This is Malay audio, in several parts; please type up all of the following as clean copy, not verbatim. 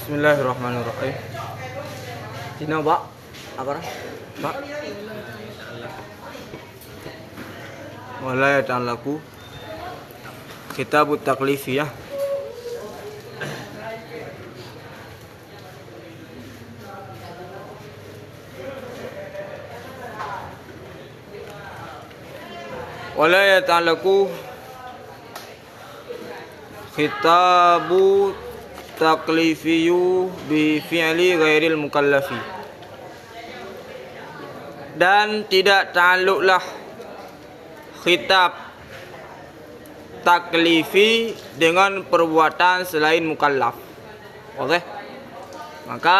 Bismillahirrahmanirrahim. Cina, Pak. Apa dah? Pak. Wala ta'alaku. Kitabut taklifiyah. Wala ta'alaku. Kitabut taklifiyu bi fi'li ghairil mukallafi. Dan tidak ta'alluqlah khitab taklifi dengan perbuatan selain mukallaf. Oke? Maka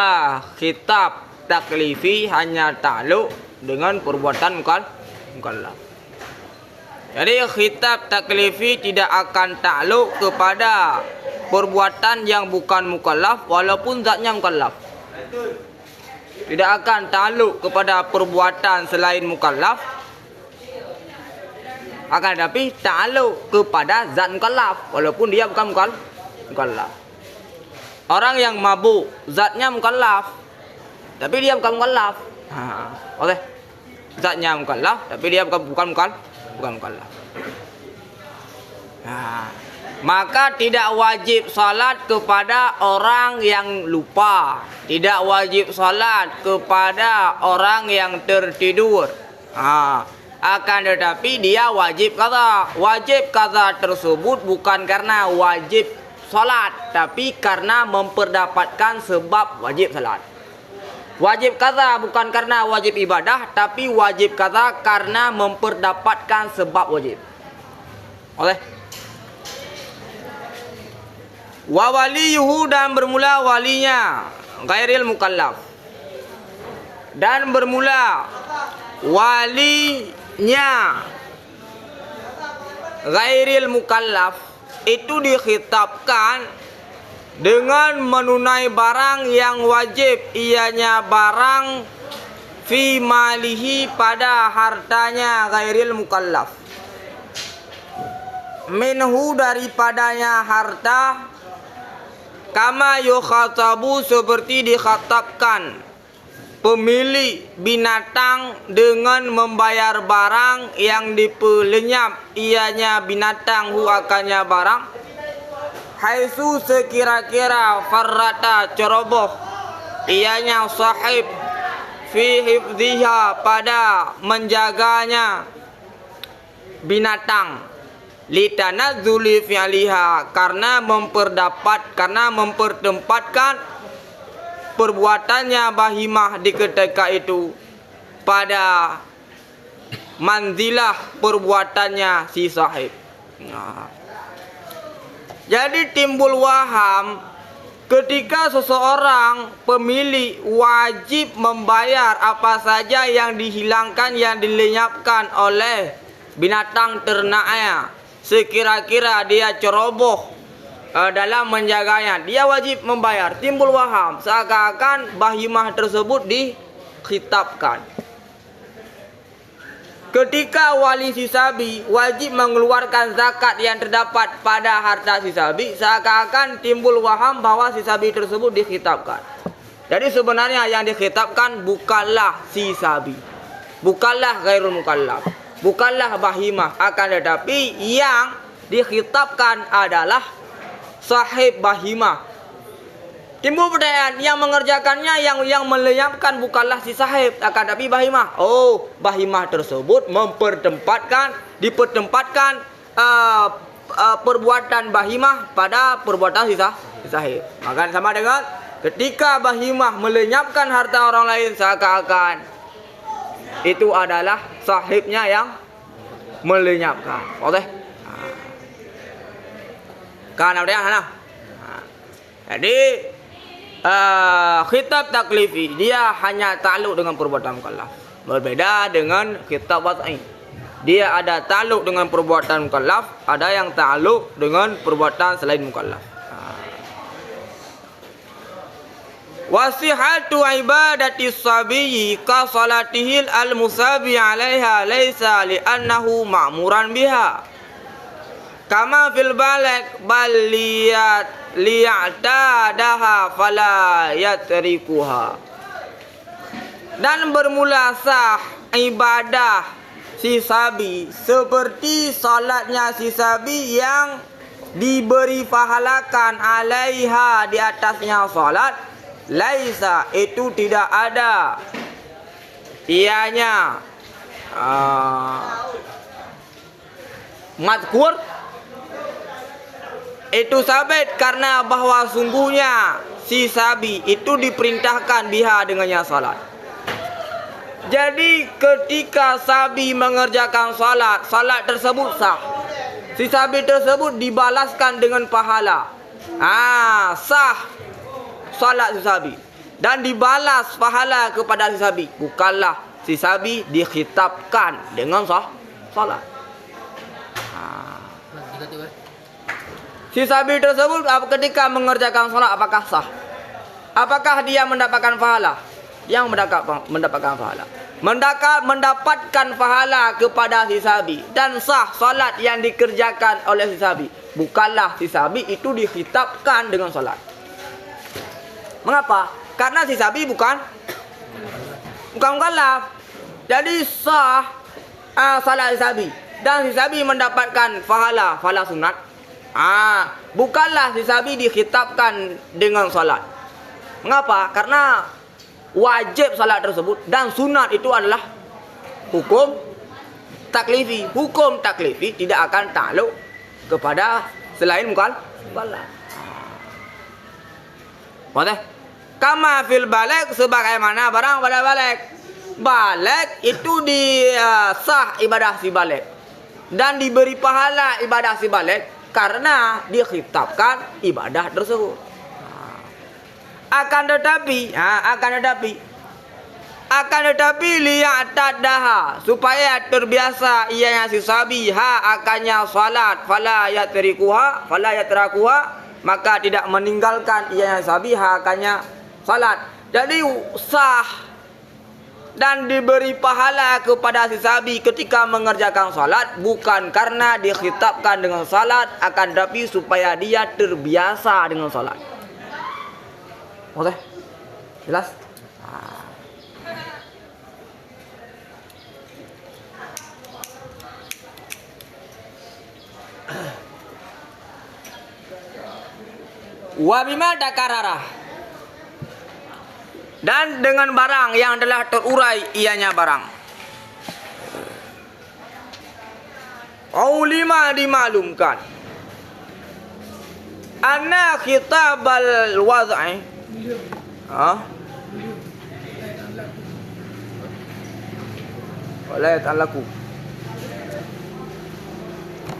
khitab taklifi hanya ta'alluq dengan perbuatan mukallaf. Jadi khitab taklifi tidak akan ta'alluq kepada perbuatan yang bukan mukallaf walaupun zatnya mukallaf. Tidak akan ta'alluq kepada perbuatan selain mukallaf, akan tetapi ta'alluq kepada zat mukallaf walaupun dia bukan mukallaf. Orang yang mabuk zatnya mukallaf tapi dia bukan mukallaf. Oke. Zatnya mukallaf tapi dia bukan mukallaf. Maka tidak wajib salat kepada orang yang lupa, tidak wajib salat kepada orang yang tertidur. Akan tetapi dia wajib qadha. Wajib qadha tersebut bukan karena wajib salat, tapi karena memperdapatkan sebab wajib salat. Wajib qadha bukan karena wajib ibadah, tapi wajib qadha karena memperdapatkan sebab wajib. Oleh wa waliyuhu, dan bermula walinya ghairil mukallaf, dan bermula walinya ghairil mukallaf itu dikhitabkan dengan menunai barang yang wajib, ianya barang fi malihi, pada hartanya ghairil mukallaf, minhu daripadanya harta, kama yukhatabu seperti dikhatabkan pemilik binatang dengan membayar barang yang dipelenyap ianya binatang hu akannya barang, haitsu sekira-kira farrata ceroboh ianya sahib fi hifdhiha pada menjaganya binatang, litanazzuli fi'liha karena mempertempatkan perbuatannya bahimah di ketika itu pada manzilah perbuatannya si sahib. Jadi timbul waham ketika seseorang pemilik wajib membayar apa saja yang dihilangkan, yang dilenyapkan oleh binatang ternaknya. Sekira-kira dia ceroboh dalam menjaganya, dia wajib membayar. Timbul waham seakan-akan bahimah tersebut dikhitabkan. Ketika wali sisabi wajib mengeluarkan zakat yang terdapat pada harta sisabi, seakan-akan timbul waham bahwa sisabi tersebut dikhitabkan. Jadi sebenarnya yang dikhitabkan bukanlah sisabi, bukanlah ghairul mukallaf, bukanlah bahimah, akan tetapi yang dikhitabkan adalah sahib bahimah. Timbul pertanyaan, yang mengerjakannya, yang melenyapkan bukanlah si sahib, akan tetapi bahimah. Oh, bahimah tersebut dipertempatkan perbuatan bahimah pada perbuatan si sahib. Maka sama dengan ketika bahimah melenyapkan harta orang lain, seakan-akan itu adalah sahibnya yang melenyapkan. Boleh? Kan ada. Jadi khitab taklifi dia hanya ta'alluq dengan perbuatan mukallaf. Berbeda dengan khitab wad'i. Dia ada ta'alluq dengan perbuatan mukallaf, ada yang ta'alluq dengan perbuatan selain mukallaf. Wasihatu ibadati sabiyyi ka salatihil al-musabi 'alaiha laisa li'annahu ma'muran biha. Kama fil balik bal liya'tadaha fala yatrikuha. Dan bermula sah ibadah si sabi seperti salatnya si sabi yang diberi pahalakan alaiha di atasnya salat. Laisa, itu tidak ada ianya madkur. Itu sabit karena bahwa sungguhnya si sabi itu diperintahkan biha dengannya salat. Jadi ketika sabi mengerjakan salat, salat tersebut sah. Si sabi tersebut dibalaskan dengan pahala. Sah salat si sabi dan dibalas pahala kepada si sabi. Bukanlah si sabi dikhitabkan dengan salat. Si sabi tersebut ketika mengerjakan salat apakah sah? Apakah dia mendapatkan pahala? Yang mendapatkan pahala. Mendapatkan pahala kepada si sabi dan sah salat yang dikerjakan oleh si sabi. Bukanlah si sabi itu dikhitabkan dengan salat. Mengapa? Karena si sabi bukan mukallaf. Jadi sah salat si sabi dan si sabi mendapatkan pahala sunat. Bukanlah si sabi dikhitabkan dengan salat. Mengapa? Karena wajib salat tersebut dan sunat itu adalah hukum taklifi. Hukum taklifi tidak akan takluk kepada selain mukallaf. Boleh? Kama fil balik, sebagaimana barang pada balik. Balik itu sah ibadah si balik dan diberi pahala ibadah si balik karena dikhitabkan ibadah tersebut. Akan tetapi liya'tadaha, supaya terbiasa ianya si sabi akannya salat, fala yatrakuha, maka tidak meninggalkan ianya sabi akannya salat. Jadi sah dan diberi pahala kepada si sabi ketika mengerjakan salat bukan karena dikhitabkan dengan salat, akan tetapi supaya dia terbiasa dengan salat. Oke? Jelas? Wa bima takarrara, dan dengan barang yang telah terurai ianya barang. Ulima dimaklumkan anna khitabal wad'i wala yata'allaqu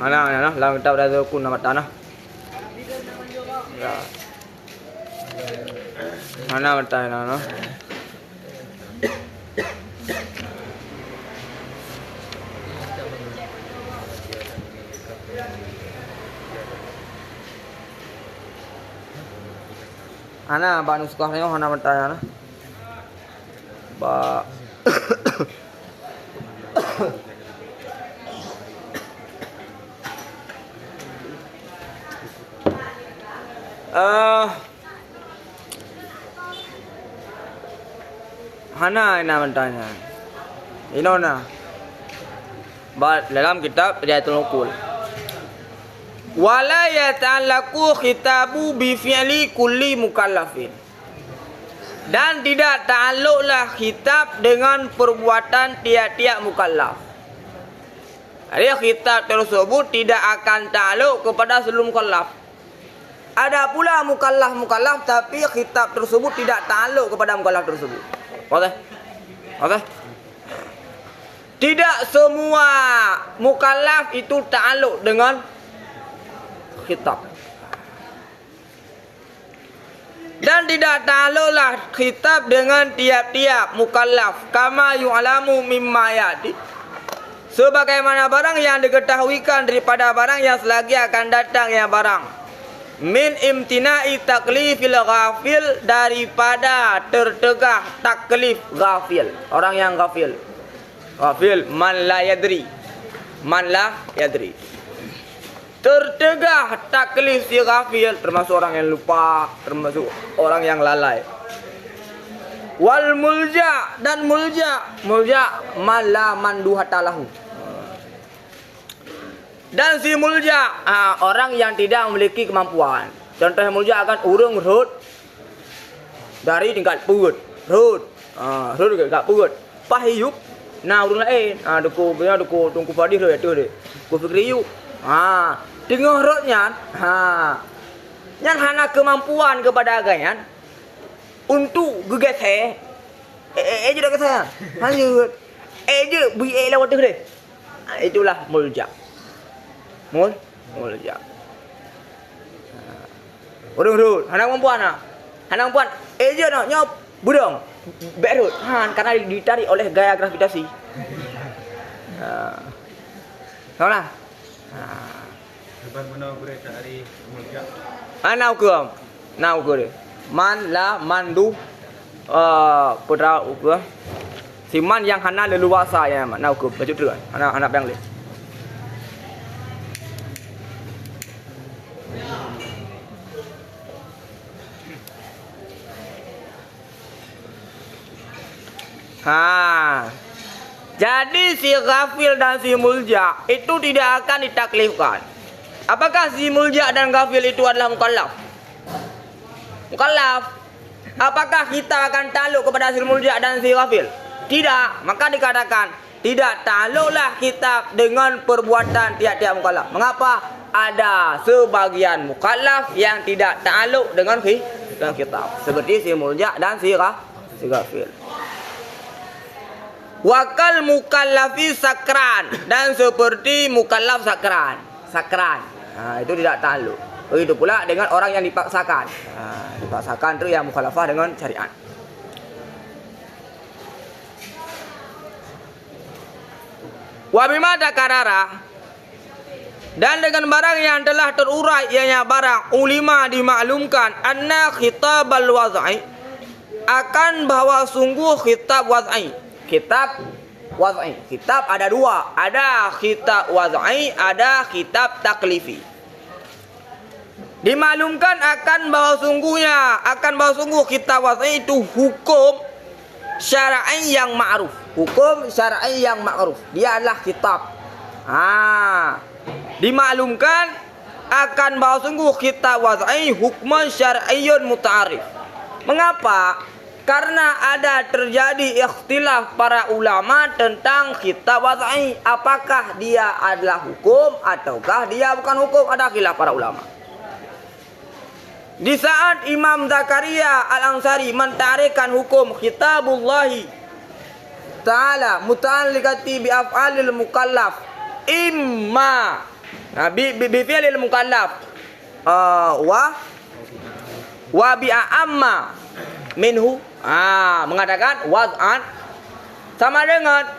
ana la kitab dah kun nama tanah ya mana bertanya no? Ana ba nuskah nyo hana bertanya no? Ba Hana ina bertanya. Inona. Dalam kitab Riyatul Uqul. Wala yata'allaqu khitabu bi fi'li kulli mukallafin. Dan tidak ta'alluqlah khitab dengan perbuatan tiap-tiap mukallaf. Jadi khitab tersebut tidak akan ta'alluq kepada seluruh mukallaf. Ada pula mukallaf tapi khitab tersebut tidak ta'alluq kepada mukallaf tersebut. Boleh? Tidak semua mukallaf itu ta'alluq dengan khitab. Dan tidak ta'alluqlah khitab dengan tiap-tiap mukallaf kama yu'lamu mimma yati. Sebagaimana barang yang diketahuikan daripada barang yang selagi akan datang ya barang. Min imtina'i taklifil ghafil, daripada tertegah taklif ghafil, orang yang ghafil. Ghafil man la yadri. tercegah taklif si ghafil, termasuk orang yang lupa, termasuk orang yang lalai. Wal mulja, dan mulja mala manduhatalahu. Dan si mulja, orang yang tidak memiliki kemampuan. Contoh mulja akan urung rut dari tingkat perut, rut tingkat perut. Pahiyuk, nah urung lain, duku tungku padi tu deh, ku fikriyu. Tengah rotnya, yang hana kemampuan kepada agayan untuk gegeseh, je dah kesah, lanjut, je bui lewat tu deh. Itulah mulja, mulja. Urung rut, hana kemampuan, je nak nyop budong, berut, karena ditarik oleh gaya gravitasi. Tahu lah. Lepas mana boleh cari mulja? Nau ke man la mandu putra ke si man yang hana leluasa ya nau ke baju tu anak bang le. Jadi si ghafil dan si mulja itu tidak akan ditaklifkan. Apakah si mulja dan ghafil itu adalah mukallaf? Mukallaf. Apakah kita akan takluk kepada si mulja dan si ghafil? Tidak. Maka dikatakan tidak takluklah kita dengan perbuatan tiap-tiap mukallaf. Mengapa? Ada sebagian mukallaf yang tidak takluk dengan kitab. Seperti si mulja dan si ghafil. Wakal mukallafi sakran, dan seperti mukallaf sakran. Itu tidak takluk. Begitu pula dengan orang yang dipaksakan. Dipaksakan itu yang mukallafah dengan syariat. Wa bima takarara, dan dengan barang yang telah terurai ianya barang ulima dimaklumkan anna khitabal wad'i, akan bahwa sungguh khitab wad'i. Kitab ada dua, ada kitab wad'i, ada kitab taklifi. Dimaklumkan akan bahwa sungguh kitab wad'i itu hukum syar'i yang ma'ruf. Dia adalah kitab. Dimaklumkan akan bahwa sungguh kitab wad'i hukman syar'iyyun muta'arif. Mengapa? Karena ada terjadi ikhtilaf para ulama tentang kitab wad'i. Apakah dia adalah hukum ataukah dia bukan hukum? Ada khilaf para ulama. Di saat Imam Zakaria Al-Ansari mentarikhkan hukum kitabullahi ta'ala muta'alliqati bi af'alil mukallaf imma bi fi'lil mukallaf wa bi a'amma minhu, mengatakan wad'an sama dengan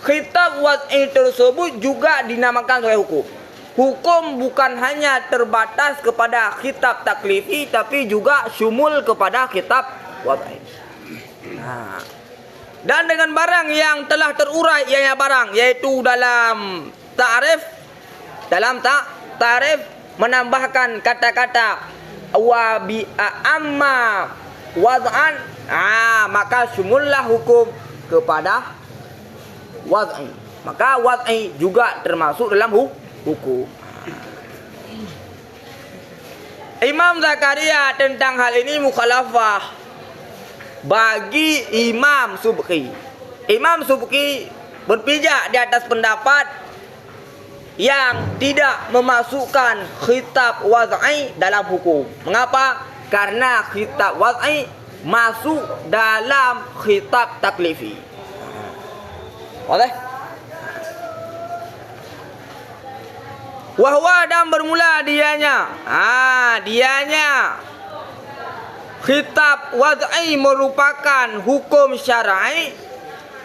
kitab wad'i tersebut juga dinamakan sebagai hukum. Hukum bukan hanya terbatas kepada kitab taklifi, tapi juga syumul kepada kitab wad'i. Dan dengan barang yang telah terurai ianya barang, yaitu dalam ta'rif menambahkan kata-kata wa bi amma wad'an, maka syumullah hukum kepada wad'i. Maka wad'i juga termasuk dalam hukum. Imam Zakaria tentang hal ini mukhalafah bagi Imam Subki. Imam Subki berpijak di atas pendapat yang tidak memasukkan khitab wad'i dalam hukum. Mengapa? Karena khitab wad'i masuk dalam khitab taklifi. Boleh? Wahwa, dan bermula dianya. Khitab wad'i merupakan hukum syar'i,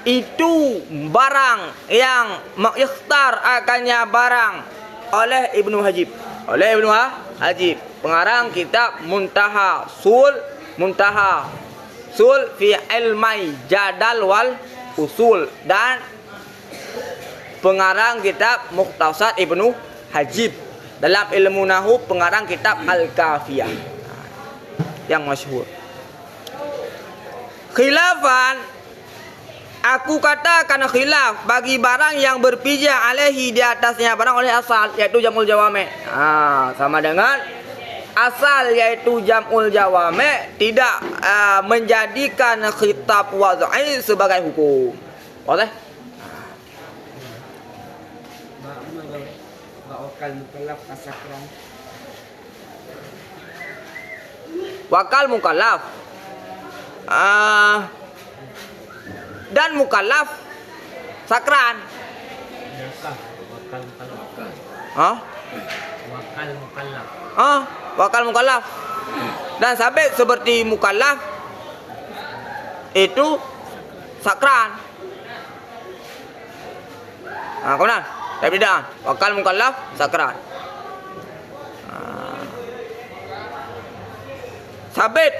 itu barang yang mengikhtar akannya barang oleh Ibnu Hajib. Pengarang kitab Muntaha Sul fi ilmai jadal wal usul, dan pengarang kitab Mukhtasar Ibnu Hajib Dalam ilmu nahu pengarang kitab Al-Kafiyah yang masyhur. Khilafan, aku katakan khilaf bagi barang yang berpijak alaihi di atasnya barang oleh asal, yaitu jamul jawame. Sama dengan asal yaitu jamul jawame tidak menjadikan khitab wad'i sebagai hukum. Boleh? Wakal mukallaf kasakran. Wakal mukallaf dan mukallaf sakran. Wakal mukallaf. Hah? Wakal mukallaf. Wakal mukallaf dan sabit seperti mukallaf itu sakran. Kemudian dari bidang wakal mukallaf sakran. Sabit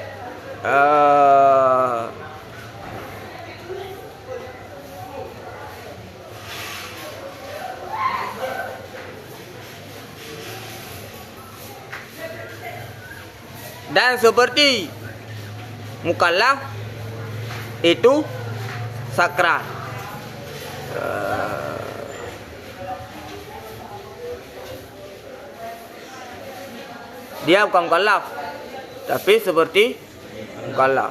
dan seperti mukallaf itu sakran. Dia bukan mukallaf tapi seperti mukallaf.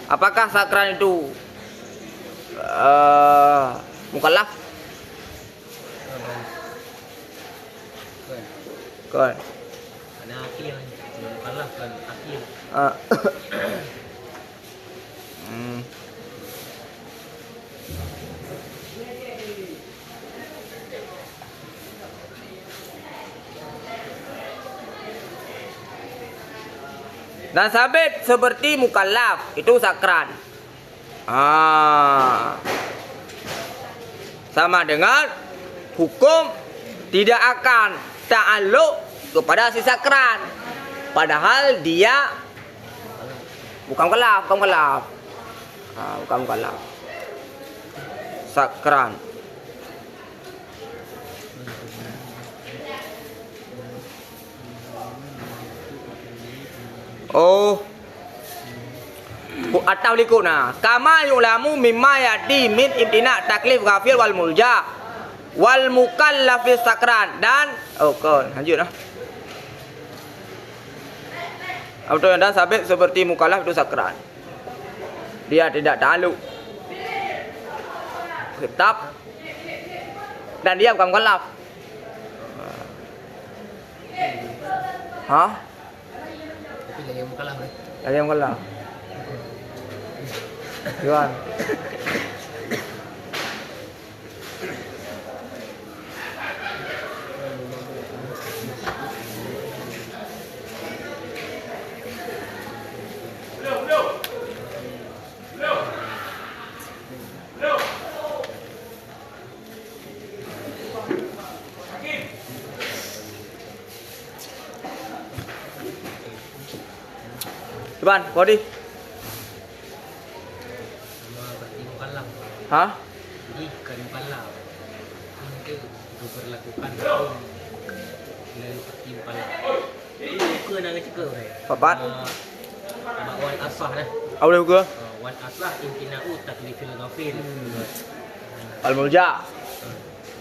Apakah sakran itu mukallaf? Kan. Ada akil, mukallaf kan akil. Dan sabit seperti mukallaf itu sakran. Sama dengan hukum tidak akan ta'alluq kepada si sakran, padahal dia bukan mukallaf, bukan mukallaf. Sakran. Atau likuna kama yulamu mimma yati min ibtina taklif ghafir wal mulja wal mukallafis sakran dan lanjut lah. Betul, dan sabit seperti mukallaf itu sakran. Dia tidak ta'alluq khitab dan dia bukan mukallaf. Tapi jadi mukallaf. Ada yang mukallaf. Jual. Cuman, body. Hah? Ikan mukallaf itu diberlakukan hukum dari mukallaf. Bukan nak cakap Papat. Wan asah lah. Boleh ke? Wan asah imtina'u taklifil ghafil. Al-mulja.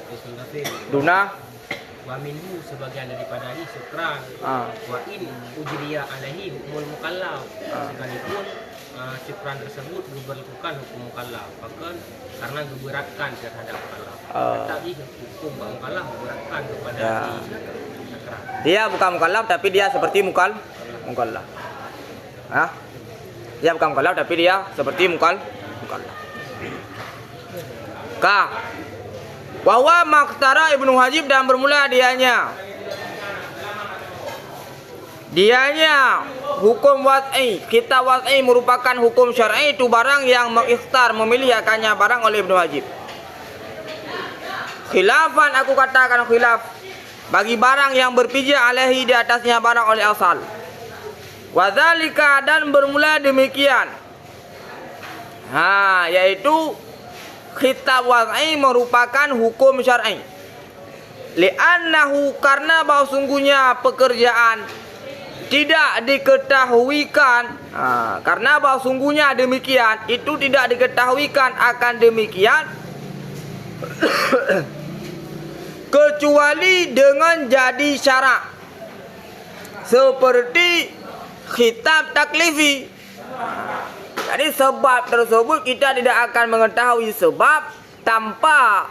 Taklifil ghafil. Duna. Wa minhu sebagian daripada ini sukran. Wa in ujriya alaihi hukumul mukallaf. Sekalipun syukran tersebut diberlakukan hukum mukallaf, bahkan karena diberatkan terhadap mukallaf. Tadi hukum mukallaf diberatkan kepada syukran. Dia bukan mukallaf tapi dia seperti mukallaf. Dia bukan mukallaf tapi dia seperti mukallaf. Bahwa maktara Ibnu Hajib dan bermula dianya hukum wad'i. Kita wad'i merupakan hukum syar'i itu barang yang mengikhtar memilih akannya barang oleh Ibnu Hajib. Khilafan, aku katakan khilaf bagi barang yang berpijak alaihi di atasnya barang oleh asal. Wadzalika, dan bermula demikian. Yaitu khitab wad'i merupakan hukum syar'i. Li'annahu, karena bahwa sungguhnya pekerjaan tidak diketahuikan. Karena bahwa sungguhnya demikian, itu tidak diketahuikan akan demikian kecuali dengan jadi syarak, seperti khitab taklifi. Jadi sebab tersebut kita tidak akan mengetahui sebab tanpa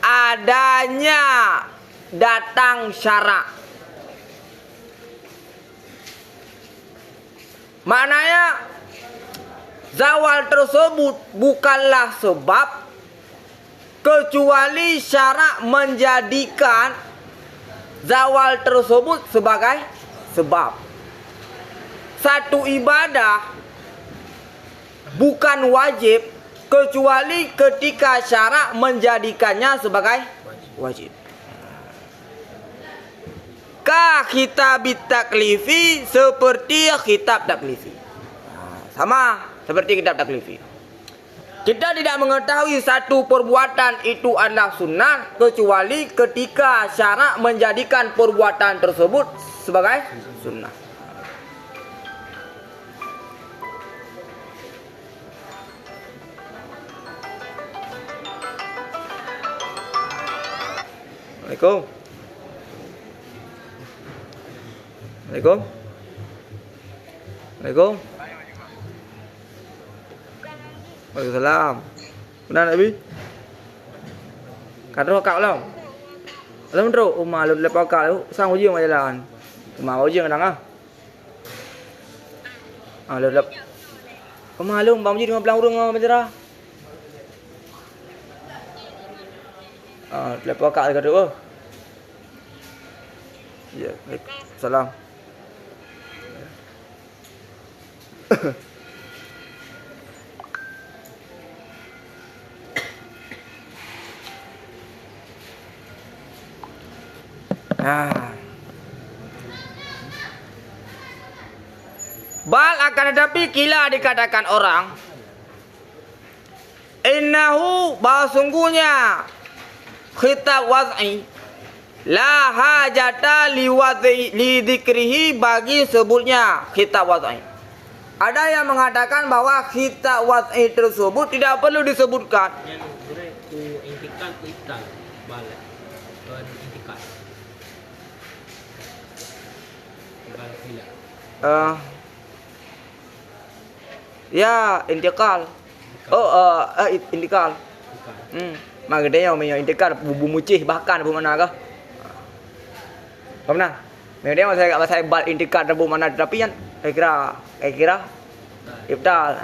adanya datang syarak. Maknanya zawal tersebut bukanlah sebab kecuali syarak menjadikan zawal tersebut sebagai sebab. Satu ibadah bukan wajib kecuali ketika syarak menjadikannya sebagai wajib. Ka khitab taklifi, seperti khitab taklifi. Sama seperti kitab taklifi. Kita tidak mengetahui satu perbuatan itu adalah sunnah kecuali ketika syarak menjadikan perbuatan tersebut sebagai sunnah. Assalamualaikum. Assalamualaikum. Assalamualaikum. Waalaikumsalam. Benar Nabi? Kata kau lah. Alam terus rumah lu lepas kau sang uji macam jalan. Rumah uji kadang lu lep. Rumah lu bang uji 15 urang macam cerah. Lepas kau kata tu. Ya, salam. Bal akan tetapi kila dikatakan orang innahu, bahwa sungguhnya khitab wad'i la hajata li dzikrihi, bagi sebutnya khitab wad'i. Ada yang mengatakan bahwa khitab wad'i tersebut tidak perlu disebutkan. Yang ku intikal ku ibtal balik intikal balik bila ya intikal. Intikal. Maka dia yang intikal bubu mucih bahkan bu mana kah? Apa benar? Dia saya bal intikal bu mana, tapi yang kira ibtal.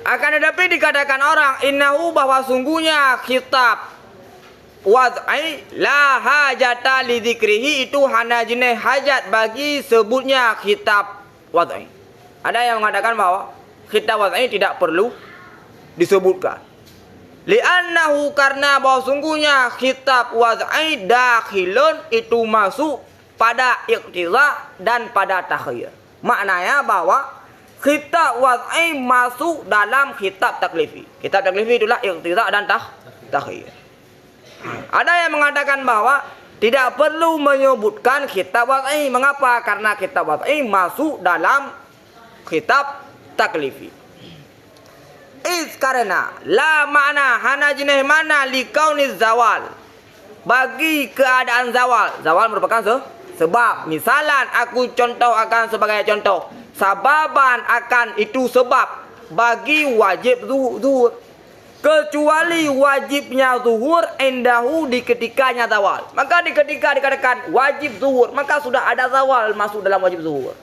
Akan tetapi dikatakan orang innahu, bahwa sungguhnya khitab wad'i la hajata li dzikrihi, itu hanya jenis hajat bagi sebutnya khitab wad'i. Ada yang mengatakan bahwa khitab wad'i tidak perlu disebutkan. Li'annahu, karena bahwa sungguhnya khitab wad'i dakhilun, itu masuk pada iqtiza dan pada takhyir. Maknanya bahwa khitab wad'i masuk dalam khitab taklifi. Khitab taklifi itulah iqtiza dan takhyir. Ada yang mengatakan bahwa tidak perlu menyebutkan khitab wad'i. Mengapa? Karena khitab wad'i masuk dalam khitab taklifi. Karena la makna, hana jenis mana likauniz zawal, bagi keadaan zawal. Zawal merupakan sebab. Misalan aku contoh akan sebagai contoh, sababan akan itu sebab bagi wajib zuhur, kecuali wajibnya zuhur indahu, di ketikanya zawal. Maka di ketika dikatakan wajib zuhur, maka sudah ada zawal masuk dalam wajib zuhur.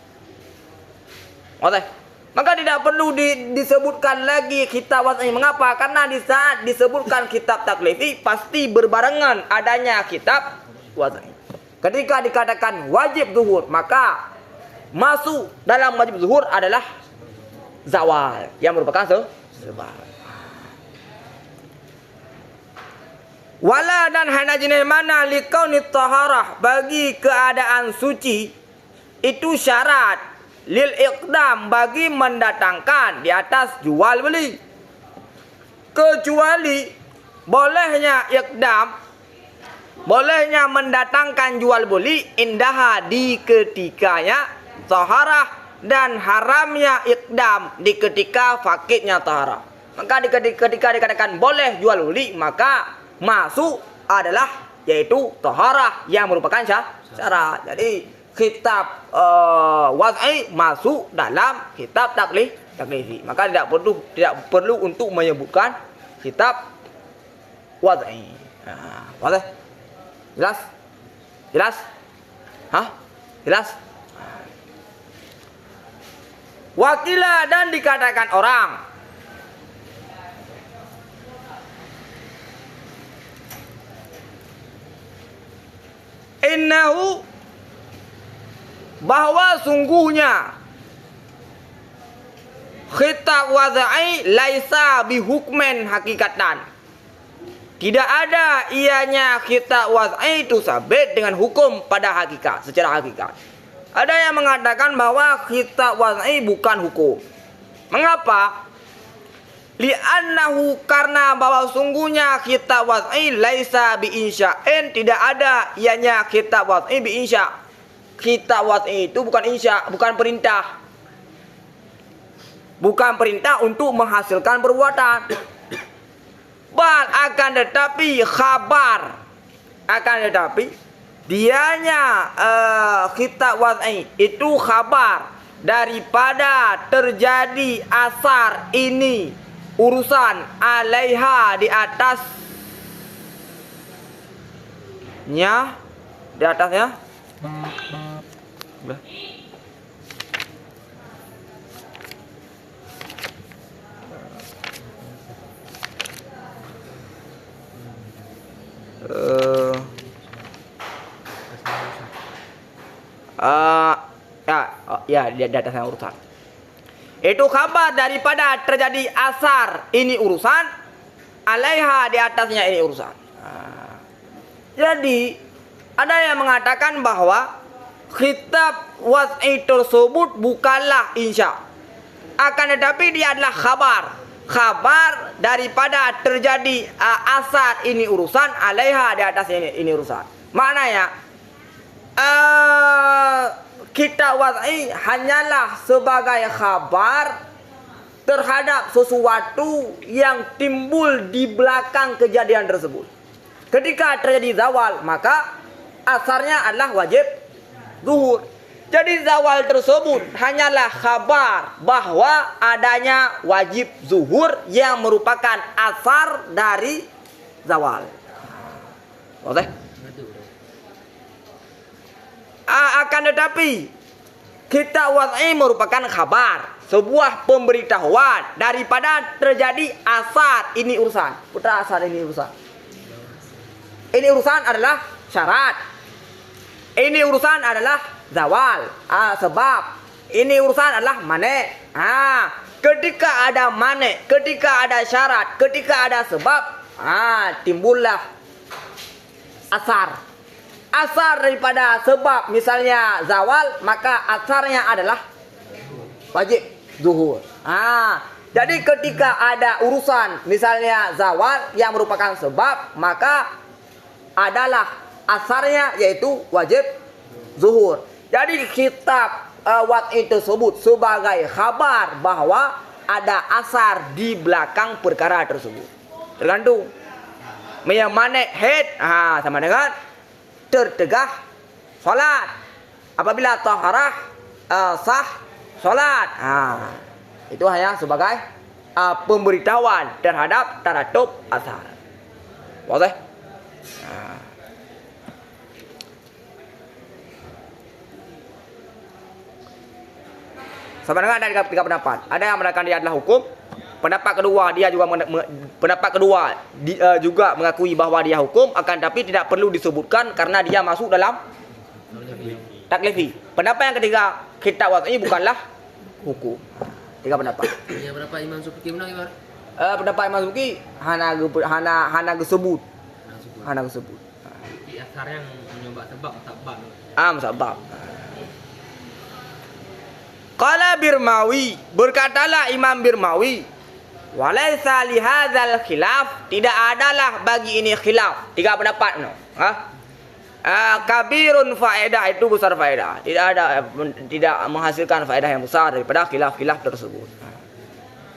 Oke. Maka tidak perlu disebutkan lagi khitab wad'i. Mengapa? Karena di saat disebutkan khitab taklifi pasti berbarengan adanya khitab wad'i. Ketika dikatakan wajib zuhur, maka masuk dalam wajib zuhur adalah zawal yang merupakan sebab. Wala, dan hana jenis mana likaunit taharah, bagi keadaan suci, itu syarat lil iqdam bagi mendatangkan di atas jual beli. Kecuali bolehnya iqdam, bolehnya mendatangkan jual beli indaha di ketikanya taharah, dan haramnya iqdam di ketika fakitnya taharah. Maka ketika dikatakan boleh jual beli, maka masuk adalah yaitu taharah yang merupakan syarat. Jadi kitab wad'i masuk dalam kitab taklifi. Maka tidak perlu untuk menyebutkan kitab wad'i. Wadah? Jelas? Jelas? Hah? Jelas? Wakila, dan dikatakan orang. Innahu, bahwa sungguhnya khitab wad'i laisa bihukmen hakikatan. Tidak ada ianya khitab wad'i itu sabit dengan hukum pada hakikat, secara hakikat. Ada yang mengatakan bahwa khitab wad'i bukan hukum. Mengapa? Li'annahu, karena bahwa sungguhnya khitab wad'i laisa bi insya'in, tidak ada ianya khitab wad'i bi insya'. Khitab wad'i itu bukan insya', bukan perintah. Bukan perintah untuk menghasilkan perbuatan. Bal, akan tetapi khabar. Akan tetapi dianya khitab wad'i itu khabar daripada terjadi asar ini urusan alaiha di atasnya, di atasnya. Ya, di atasnya urusan. Itu kabar daripada terjadi asar ini urusan, alaiha di atasnya ini urusan. Jadi ada yang mengatakan bahwa khitab wad'i tersebut bukanlah insya, akan tetapi dia adalah kabar daripada terjadi asar ini urusan, alaiha di atasnya ini urusan. Maknanya khitab wad'i hanyalah sebagai kabar terhadap sesuatu yang timbul di belakang kejadian tersebut. Ketika terjadi zawal, maka asarnya adalah wajib zuhur. Jadi zawal tersebut hanyalah kabar bahwa adanya wajib zuhur yang merupakan asar dari zawal. Boleh? Akan tetapi khitab wad'i merupakan kabar, sebuah pemberitahuan daripada terjadi asar ini urusan. Putra, asar ini urusan. Ini urusan adalah syarat. Ini urusan adalah zawal, sebab. Ini urusan adalah mane. Ketika ada mane, ketika ada syarat, ketika ada sebab, timbullah asar. Asar daripada sebab, misalnya zawal, maka asarnya adalah wajib zuhur. Jadi ketika ada urusan, misalnya zawal yang merupakan sebab, maka adalah asarnya yaitu wajib zuhur. Jadi khitab wad'i tersebut sebagai kabar bahwa ada asar di belakang perkara tersebut. Tergantung. Yang mana head, sama dengan tertegah salat. Apabila taharah sah salat. Itu hanya sebagai pemberitahuan terhadap taratub asar. Boleh? Sama dengan ada tiga pendapat. Ada yang mengatakan dia adalah hukum. Pendapat kedua juga mengakui bahwa dia hukum, akan tapi tidak perlu disebutkan karena dia masuk dalam taklifi. Pendapat yang ketiga, khitab wad'i bukanlah hukum. Tiga pendapat. Ya, berapa Imam Subki menang Imam? Pendapat Imam Subki hana gesebut. Hana gesebut. Di asar yang mencoba sebab musabab. Musabab. Qala Birmawi, berkatalah Imam Birmawi, walaysa li hadzal khilaf, tidak adalah bagi ini khilaf. Tiga pendapat no. Kabirun faedah, itu besar faedah. Tidak menghasilkan faedah yang besar daripada khilaf-khilaf tersebut.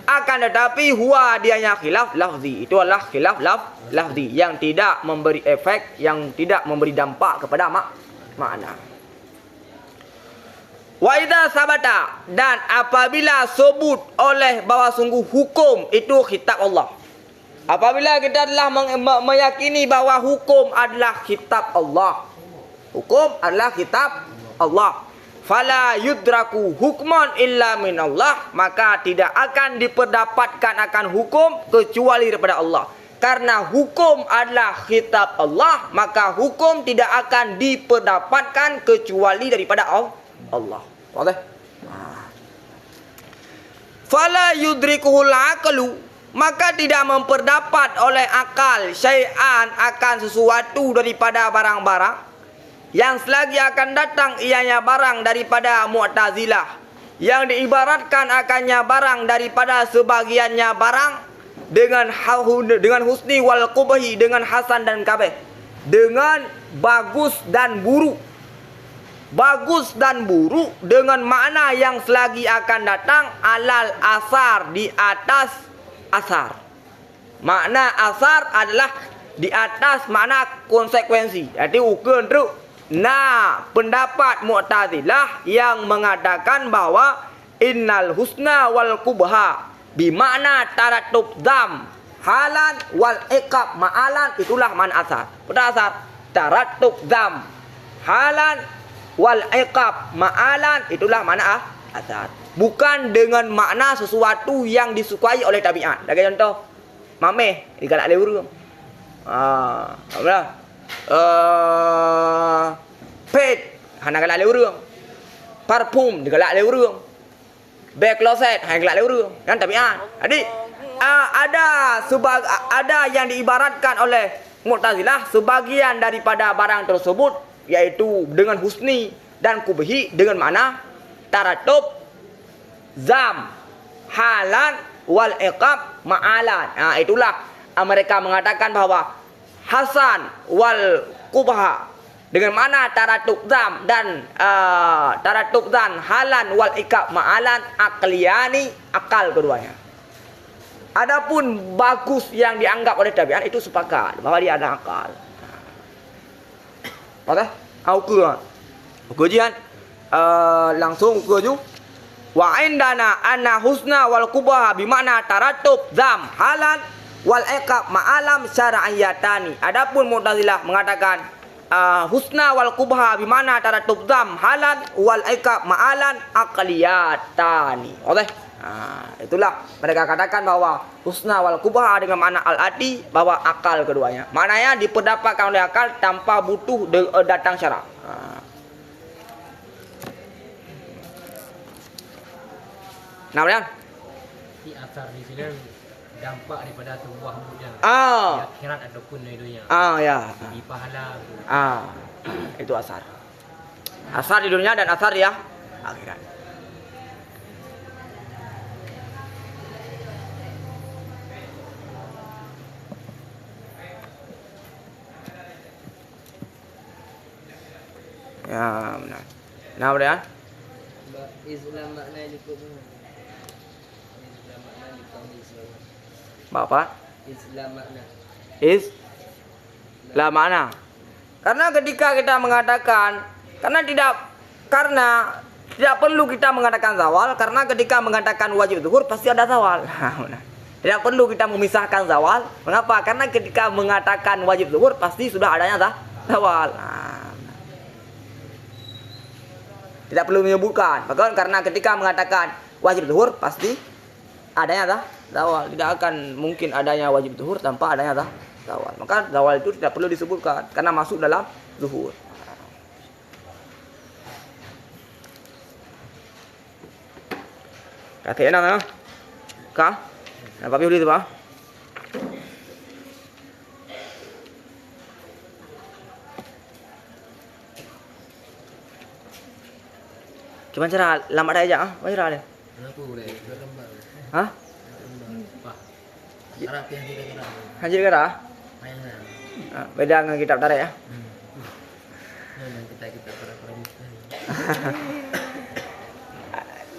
Akan tetapi huwa dianya khilaf lafzi, itu adalah khilaf lafzi yang tidak memberi efek, yang tidak memberi dampak kepada makna. Wa idza sabata, dan apabila sebut oleh bahwa sungguh hukum itu kitab Allah. Apabila kita telah meyakini bahwa hukum adalah kitab Allah. Hukum adalah kitab Allah. Fala yudraku hukman illa min Allah, maka tidak akan diperdapatkan akan hukum kecuali daripada Allah. Karena hukum adalah kitab Allah, maka hukum tidak akan diperdapatkan kecuali daripada Allah. Boleh? Fala yudrikuhul aqlu, maka tidak memperdapat oleh akal syai'an akan sesuatu daripada barang-barang yang selagi akan datang ianya barang daripada Mu'tazilah, yang diibaratkan akannya barang daripada sebagiannya barang dengan husni wal qubhi, dengan hasan dan kabeh, dengan bagus dan buruk. Bagus dan buruk dengan makna yang selagi akan datang, alal asar, di atas asar. Makna asar adalah di atas makna konsekuensi. Jadi ukur tu. Nah, pendapat Mu'tazilah yang mengatakan bahwa innal husna wal qubha bimakna taratub dzam halan wal iqab ma'alan, itulah makna asar. Pada asar taratub dzam halan wal iqab ma'alan, itulah makna asar. Bukan dengan makna sesuatu yang disukai oleh tabiat. Bagi contoh, mameh digalak oleh burung. Apa? Pet hana galak oleh burung. Parfum digalak oleh burung. Bag closet hana galak oleh burung. Kan tabiat. Jadi ada yang diibaratkan oleh Mu'tazilah sebagian daripada barang tersebut, yaitu dengan husni dan kubhi dengan makna taratub zam halan wal iqab ma'alan. Itulah mereka mengatakan bahwa hasan wal kubha dengan makna taratub zam dan taratub zan halan wal iqab ma'alan akliyani, akal keduanya. Adapun bagus yang dianggap oleh tabiat itu sepakat bahwa dia ada akal. Oke, ukur jian, langsung ukur ju. Wa indana anna husna wal qubha bimakna taratub zam halan wal iqab ma'alam syar'iyatani. Adapun Mu'tazilah mengatakan husna wal qubha bimakna taratub zam halan wal iqab ma'alan aqliyatani. Oke. Itulah mereka katakan bahwa husna wal qubha dengan makna al-ati, bahwa akal keduanya. Maknanya diperdapatkan oleh akal tanpa butuh datang syarak. Nah, kemudian di asar di sini dampak daripada sebuah wujud. Akhirat ataupun dunia. Ya. Di pahala. Itu asar. Asar di dunia dan asar ya akhirat. Ya, benar. Nah, kemudian Islam makna dikubur. Islam makna dikubur. Bapak? Islam makna. Islam makna. Karena ketika kita mengatakan, karena tidak perlu kita mengatakan zawal, karena ketika mengatakan wajib zuhur pasti ada zawal. Tidak perlu kita memisahkan zawal. Mengapa? Karena ketika mengatakan wajib zuhur pasti sudah adanya zawal. Tidak perlu menyebutkan. Bahkan karena ketika mengatakan wajib zuhur pasti adanya zawal. Tidak akan mungkin adanya wajib zuhur tanpa adanya zawal. Maka zawal itu tidak perlu disebutkan karena masuk dalam zuhur. Kata enak ya? Kah? Apa pilih itu, Pak? Cuma cara lambat dah aja ah. Macam cara dia? Kenapa boleh? Lembar. Hah? Pak. Arab yang tidak kena. Haji kara? Mainan. Beda dengan kitab tarik ya. Memang kita para muslim.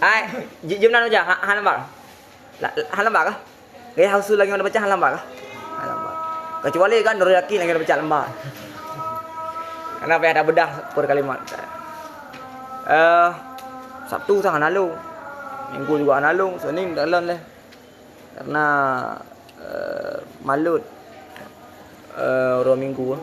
Ai, jom nak aja. Han lambat. Han lambat kah? Gaya hausul lagi nak baca han lambat kah? Han lambat. Kecuali kan dari laki lagi nak baca lambat. Kenapa ada bedah per kalimat? Sabtu sangat nalung. Minggu juga nalung, Senin dalam leh. Karena malut orang minggu.